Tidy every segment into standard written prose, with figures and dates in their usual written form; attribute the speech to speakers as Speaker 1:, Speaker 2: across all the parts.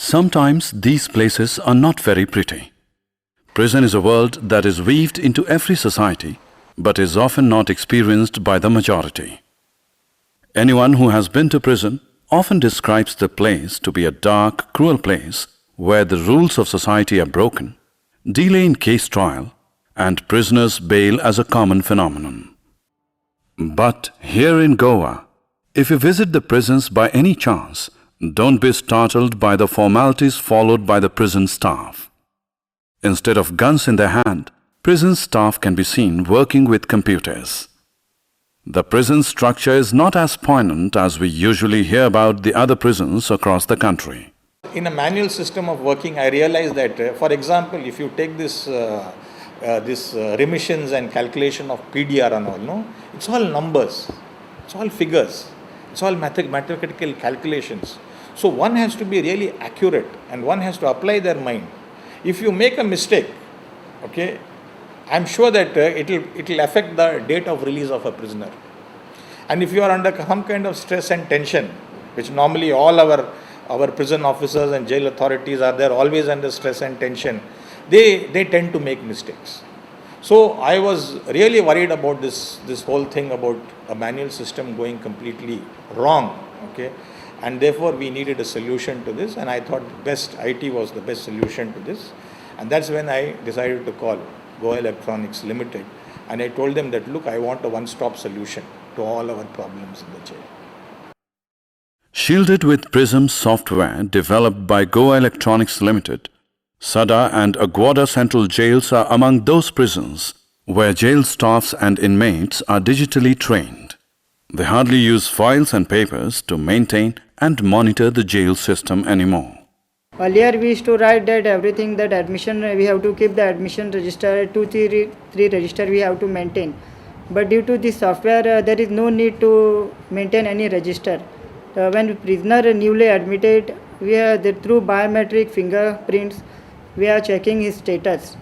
Speaker 1: Sometimes these places are not very pretty. Prison is a world that is weaved into every society, but is often not experienced by the majority. Anyone who has been to prison often describes the place to be a dark, cruel place where the rules of society are broken, delay in case trial, and prisoners' bail as a common phenomenon. But here in Goa, if you visit the prisons by any chance, don't be startled by the formalities followed by the prison staff. Instead of guns in their hand, prison staff can be seen working with computers. The prison structure is not as poignant as we usually hear about the other prisons across the country.
Speaker 2: In a manual system of working, I realized that, for example, if you take this remissions and calculation of PDR and all, no, it's all numbers, it's all figures, it's all mathematical calculations. So one has to be really accurate and one has to apply their mind. If you make a mistake, okay, I'm sure that it'll affect the date of release of a prisoner. And if you are under some kind of stress and tension, which normally all our prison officers and jail authorities are there always under stress and tension, they tend to make mistakes. So I was really worried about this whole thing about a manual system going completely wrong, okay, and therefore we needed a solution to this, and I thought IT was the best solution to this, and that's when I decided to call Goa Electronics Limited, and I told them that, look, I want a one-stop solution to all our problems in the jail.
Speaker 1: Shielded with Prism software developed by Goa Electronics Limited, Sada and Aguada Central Jails are among those prisons where jail staffs and inmates are digitally trained. They hardly use files and papers to maintain and monitor the jail system anymore.
Speaker 3: Earlier we used to write that everything, that admission, we have to keep the admission register, 2, 3 register we have to maintain. But due to this software, there is no need to maintain any register. When prisoner newly admitted, we are through biometric fingerprints, we are checking his status,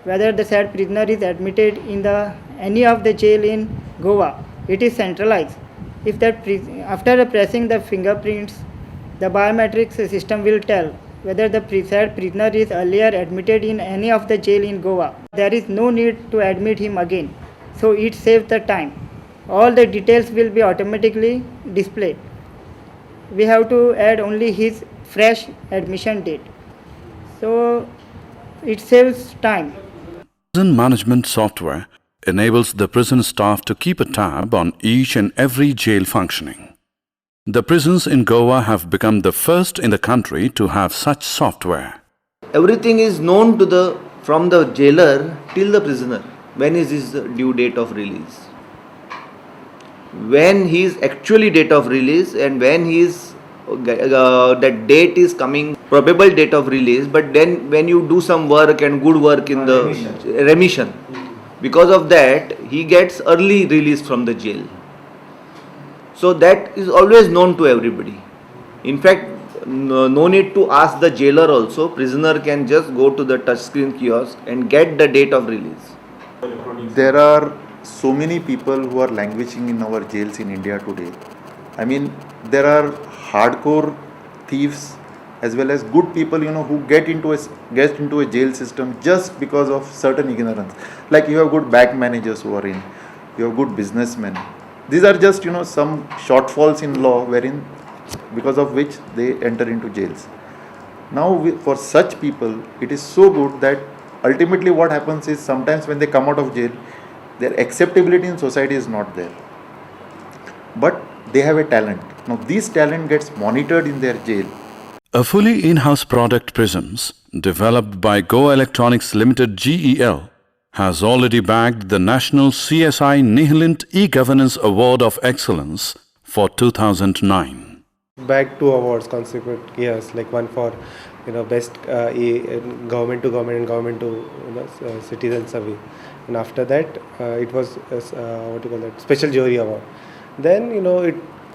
Speaker 3: whether the said prisoner is admitted in any of the jail in Goa. It is centralized. If that after pressing the fingerprints, the biometrics system will tell whether the said prisoner is earlier admitted in any of the jail in Goa. There is no need to admit him again, so it saves the time. All the details will be automatically displayed. We have to add only his fresh admission date, so it saves time.
Speaker 1: Prison management software enables the prison staff to keep a tab on each and every jail functioning. The prisons in Goa have become the first in the country to have such software.
Speaker 4: Everything is known to from the jailer till the prisoner. When is his due date of release? When his actually date of release and when his that date is coming, probable date of release, but then when you do some work and good work in the remission, because of that he gets early release from the jail. So that is always known to everybody. In fact, no need to ask the jailer also. Prisoner can just go to the touchscreen kiosk and get the date of release.
Speaker 5: There are so many people who are languishing in our jails in India today. I mean, there are hardcore thieves as well as good people, who get into a jail system just because of certain ignorance. Like you have good bank managers who are in, you have good businessmen. These are just, some shortfalls in law wherein, because of which they enter into jails. Now, for such people, it is so good that ultimately what happens is sometimes when they come out of jail, their acceptability in society is not there. But they have a talent. Now, this talent gets monitored in their jail.
Speaker 1: A fully in-house product Prisms, developed by Goa Electronics Limited GEL, has already bagged the National CSI Nihilant E-Governance Award of Excellence for 2009.
Speaker 6: Bagged 2 awards consecutive years, like one for best government to government and government to citizen survey, and after that it was special jury award. Then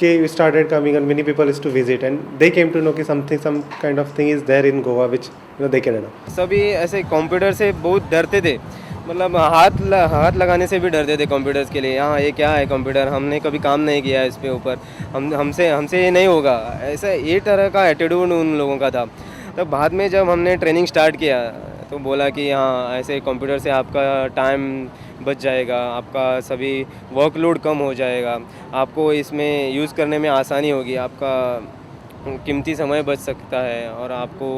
Speaker 6: it started coming and many people used to visit and they came to know that some kind of thing is there in Goa which they can know.
Speaker 7: सभी ऐसे computer से बहुत डरते थे, मतलब हाथ लगाने से भी डरते थे कंप्यूटर्स के लिए। यहाँ ये क्या है कंप्यूटर, हमने कभी काम नहीं किया है इस पे ऊपर, हमसे ये नहीं होगा, ऐसा ये तरह का एटीट्यूड उन लोगों का था। तब बाद में जब हमने ट्रेनिंग स्टार्ट किया तो बोला कि हाँ ऐसे कंप्यूटर से आपका टाइम बच जाएगा, आपका सभी वर्कलोड कम हो जाएगा, आपको इसमें यूज़ करने में आसानी होगी, आपका कीमती समय बच सकता है और आपको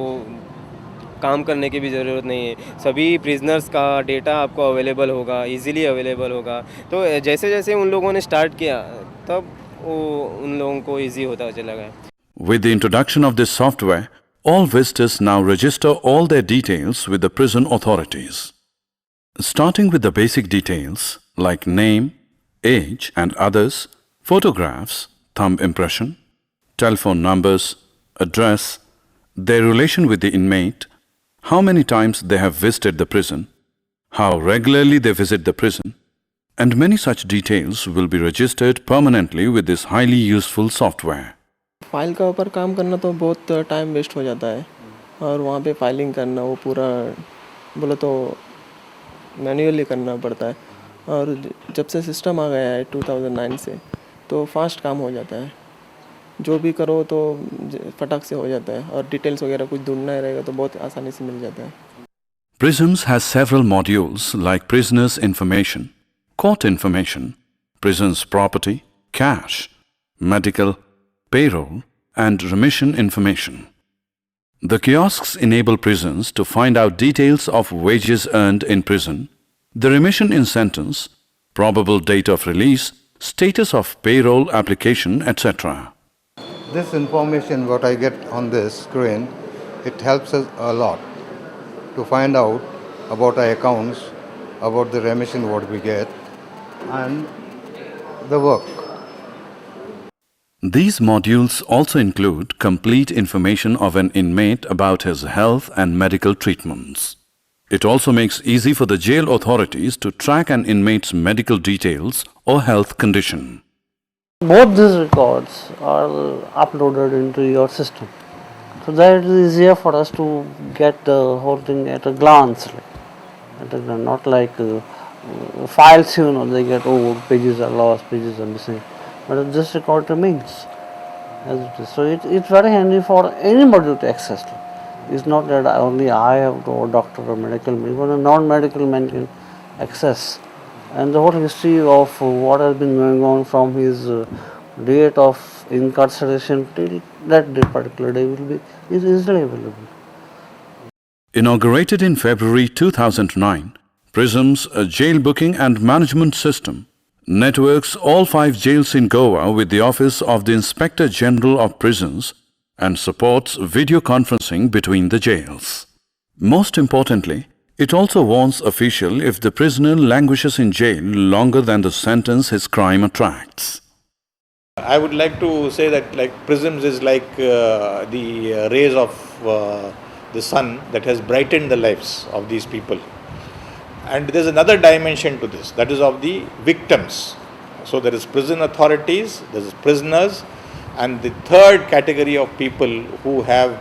Speaker 7: काम करने की भी ज़रूरत नहीं है। सभी प्रिजनर्स का डेटा आपको अवेलेबल होगा, इजीली अवेलेबल होगा। तो जैसे जैसे उन लोगों ने स्टार्ट किया तब वो उन लोगों को इजी होता चला गया।
Speaker 1: With the introduction of this software, all visitors now register all their details with the prison authorities. Starting with the basic details like name, age and others, photographs, thumb impression, telephone numbers, address, their relation with the inmate, how many times they have visited the prison, how regularly they visit the prison, and many such details will be registered permanently with this highly useful software.
Speaker 8: File का ऊपर काम करना तो बहुत time waste हो जाता है और वहाँ पे फाइलिंग करना वो पूरा बोले तो मैन्युअली करना पड़ता है। और जब से सिस्टम आ गया है 2009 से तो फास्ट काम हो जाता है, जो भी करो तो फटाक से हो जाता है और डिटेल्स वगैरह कुछ ढूंढना रहेगा तो बहुत आसानी से मिल जाता है।
Speaker 1: Prisons has several modules like prisoners' information, court information, prison's property, cash, medical, payroll, and remission information. The kiosks enable prisons to find out details of wages earned in prison, the remission in sentence, probable date of release, status of payroll application, etc.
Speaker 9: This information what I get on this screen, it helps us a lot to find out about our accounts, about the remission what we get, and the work.
Speaker 1: These modules also include complete information of an inmate about his health and medical treatments. It also makes easy for the jail authorities to track an inmate's medical details or health condition.
Speaker 10: Both these records are uploaded into your system, so that it is easier for us to get the whole thing at a glance, not like files, they get, oh, pages are lost, pages are missing, but this record remains as it is. So it's very handy for anybody to access. It's not that only I have to, or doctor or medical man, even a non-medical man can access. And the whole history of what has been going on from his date of incarceration till that particular day is easily available.
Speaker 1: Inaugurated in February 2009, PRISM's jail booking and management system networks all 5 jails in Goa with the Office of the Inspector General of Prisons and supports video conferencing between the jails. Most importantly, it also warns official if the prisoner languishes in jail longer than the sentence his crime attracts.
Speaker 2: I would like to say that prisons is like the rays of the sun that has brightened the lives of these people. And there is another dimension to this, that is of the victims. So there is prison authorities, there is prisoners, and the third category of people who have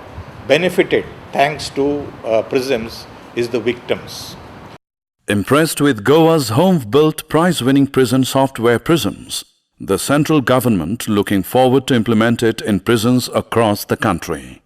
Speaker 2: benefited thanks to prisons is the victims.
Speaker 1: Impressed with Goa's home-built prize-winning prison software Prisms, the central government looking forward to implement it in prisons across the country.